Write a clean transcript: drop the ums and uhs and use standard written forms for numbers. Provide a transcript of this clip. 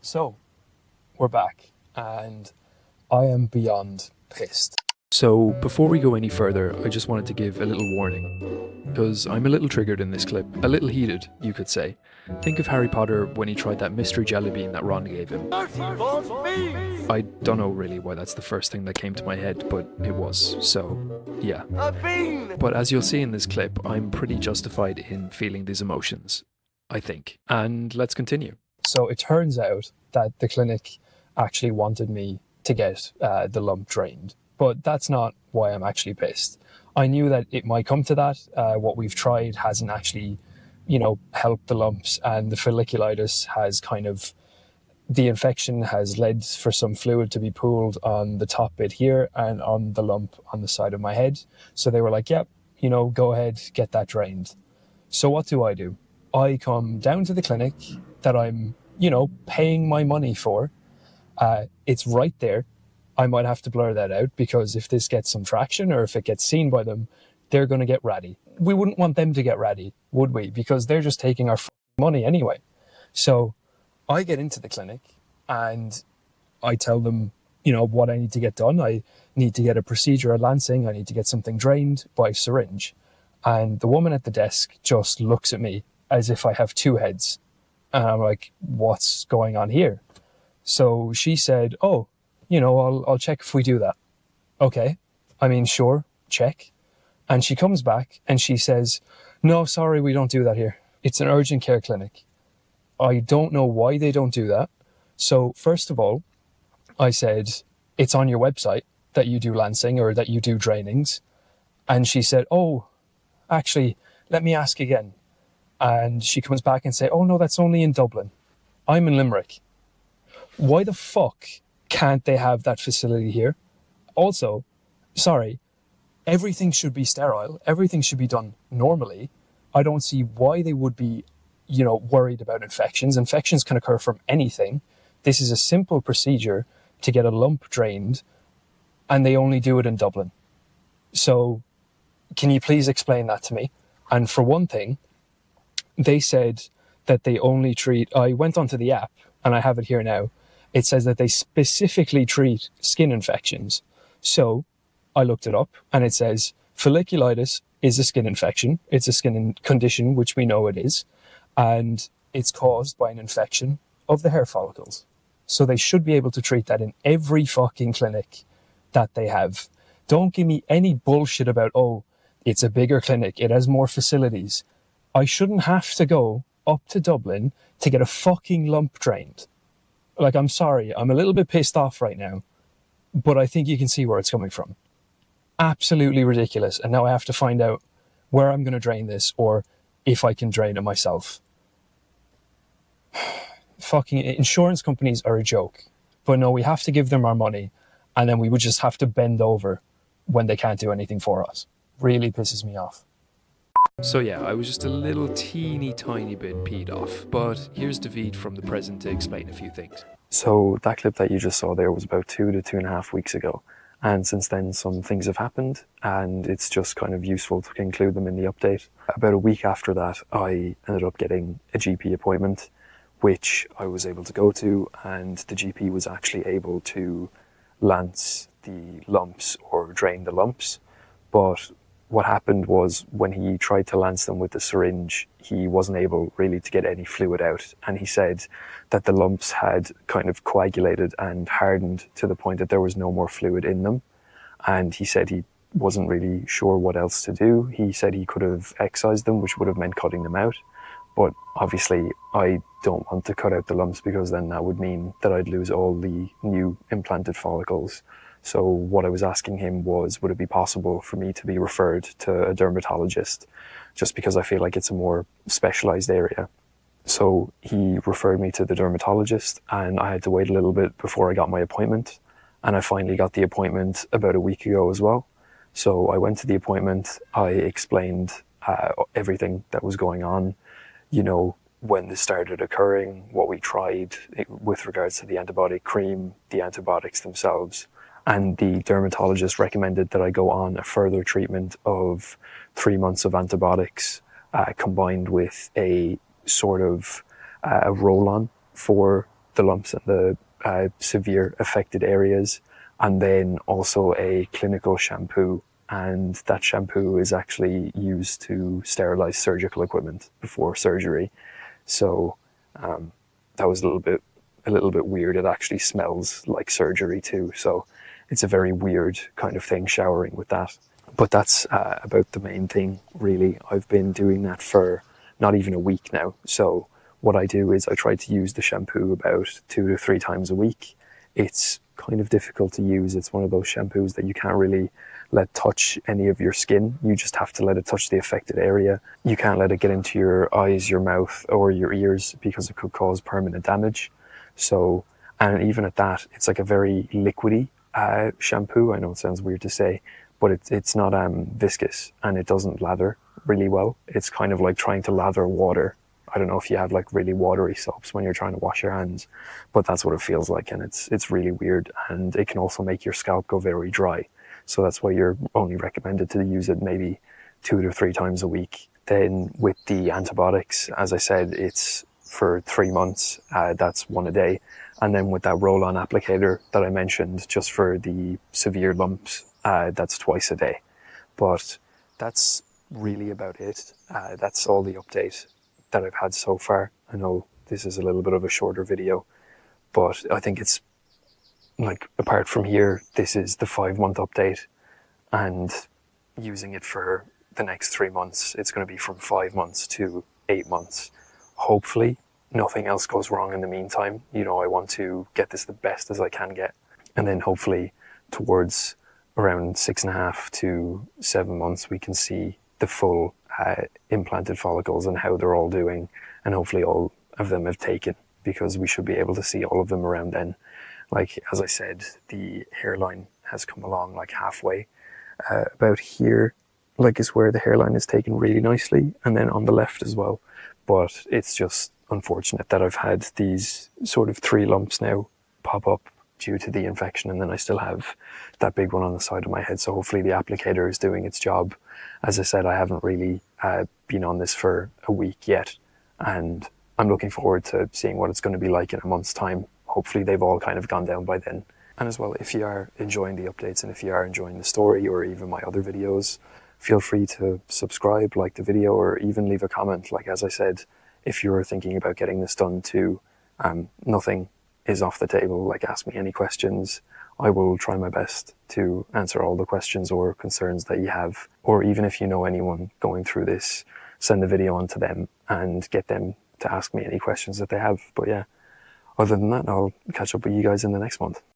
So, we're back, and I am beyond pissed. So, before we go any further, I just wanted to give a little warning, because I'm a little triggered in this clip, a little heated, you could say. Think of Harry Potter when he tried that mystery jelly bean that Ron gave him. I don't know really why that's the first thing that came to my head, but it was, so yeah. But as you'll see in this clip, I'm pretty justified in feeling these emotions, I think. And let's continue. So it turns out that the clinic actually wanted me to get the lump drained, but that's not why I'm actually pissed. I knew that it might come to that. What we've tried hasn't actually, helped the lumps, and the folliculitis has the infection has led for some fluid to be pooled on the top bit here and on the lump on the side of my head. So they were like, yep, go ahead, get that drained. So what do? I come down to the clinic that I'm, paying my money for. It's right there. I might have to blur that out because if this gets some traction or if it gets seen by them, they're going to get ratty. We wouldn't want them to get ratty, would we? Because they're just taking our money anyway. So I get into the clinic and I tell them, what I need to get done. I need to get a procedure, a lancing. I need to get something drained by syringe. And the woman at the desk just looks at me as if I have two heads. And I'm like, what's going on here? So she said, oh, I'll check if we do that. Okay. Sure, check. And she comes back and she says, no, sorry, we don't do that here. It's an urgent care clinic. I don't know why they don't do that. So first of all, I said, it's on your website that you do lancing or that you do drainings. And she said, oh, actually, let me ask again. And she comes back and say, oh no, that's only in Dublin. I'm in Limerick. Why the fuck can't they have that facility here? Also, sorry, everything should be sterile. Everything should be done normally. I don't see why they would be, worried about infections. Infections can occur from anything. This is a simple procedure to get a lump drained, and they only do it in Dublin. So can you please explain that to me? And for one thing, they said that they only treat, I went onto the app and I have it here now. It says that they specifically treat skin infections. So I looked it up and it says folliculitis is a skin infection. It's a skin condition, which we know it is. And it's caused by an infection of the hair follicles. So they should be able to treat that in every fucking clinic that they have. Don't give me any bullshit about, oh, it's a bigger clinic, it has more facilities. I shouldn't have to go up to Dublin to get a fucking lump drained. Like, I'm sorry, I'm a little bit pissed off right now, but I think you can see where it's coming from. Absolutely ridiculous. And now I have to find out where I'm going to drain this or if I can drain it myself. Fucking insurance companies are a joke. But no, we have to give them our money and then we would just have to bend over when they can't do anything for us. Really pisses me off. So yeah, I was just a little teeny tiny bit peed off, but here's David from the present to explain a few things. So that clip that you just saw there was about 2 to 2.5 weeks ago. And since then, some things have happened, and it's just kind of useful to include them in the update. About a week after that, I ended up getting a GP appointment, which I was able to go to, and the GP was actually able to lance the lumps or drain the lumps. But what happened was when he tried to lance them with the syringe, he wasn't able really to get any fluid out. And he said that the lumps had kind of coagulated and hardened to the point that there was no more fluid in them. And he said he wasn't really sure what else to do. He said he could have excised them, which would have meant cutting them out. But obviously I don't want to cut out the lumps because then that would mean that I'd lose all the new implanted follicles. So what I was asking him was, would it be possible for me to be referred to a dermatologist, just because I feel like it's a more specialized area. So he referred me to the dermatologist and I had to wait a little bit before I got my appointment. And I finally got the appointment about a week ago as well. So I went to the appointment, I explained everything that was going on, when this started occurring, what we tried with regards to the antibiotic cream, the antibiotics themselves. And the dermatologist recommended that I go on a further treatment of 3 months of antibiotics combined with a sort of a roll-on for the lumps and the severe affected areas, and then also a clinical shampoo. And that shampoo is actually used to sterilize surgical equipment before surgery. So that was a little bit weird. It actually smells like surgery too. So it's a very weird kind of thing, showering with that. But that's about the main thing, really. I've been doing that for not even a week now. So what I do is I try to use the shampoo about 2 to 3 times a week. It's kind of difficult to use. It's one of those shampoos that you can't really let touch any of your skin. You just have to let it touch the affected area. You can't let it get into your eyes, your mouth, or your ears, because it could cause permanent damage. So, and even at that, it's like a very liquidy shampoo. I know it sounds weird to say, but it's not viscous, and it doesn't lather really well. It's kind of like trying to lather water. I don't know if you have like really watery soaps when you're trying to wash your hands, but that's what it feels like, and it's really weird, and it can also make your scalp go very dry. So that's why you're only recommended to use it maybe 2 to 3 times a week. Then with the antibiotics, as I said, it's for 3 months. That's 1 a day. And then with that roll-on applicator that I mentioned, just for the severe lumps, that's twice a day. But that's really about it. That's all the update that I've had so far. I know this is a little bit of a shorter video, but I think it's like, apart from here, this is the 5-month update, and using it for the next 3 months, it's going to be from 5 months to 8 months. Hopefully nothing else goes wrong in the meantime. You know, I want to get this the best as I can get, and then hopefully towards around 6.5 to 7 months we can see the full implanted follicles and how they're all doing, and hopefully all of them have taken, because we should be able to see all of them around then. Like, as I said, the hairline has come along like halfway. About here, like, is where the hairline is taken really nicely, and then on the left as well. But it's just unfortunate that I've had these sort of 3 lumps now pop up due to the infection, and then I still have that big one on the side of my head. So hopefully the applicator is doing its job. As I said, I haven't really been on this for a week yet, and I'm looking forward to seeing what it's going to be like in a month's time. Hopefully they've all kind of gone down by then. And as well, if you are enjoying the updates and if you are enjoying the story or even my other videos, feel free to subscribe, like the video, or even leave a comment. Like, as I said, if you're thinking about getting this done too, nothing is off the table. Like, ask me any questions. I will try my best to answer all the questions or concerns that you have. Or even if you know anyone going through this, send the video on to them and get them to ask me any questions that they have. But yeah, other than that, I'll catch up with you guys in the next month.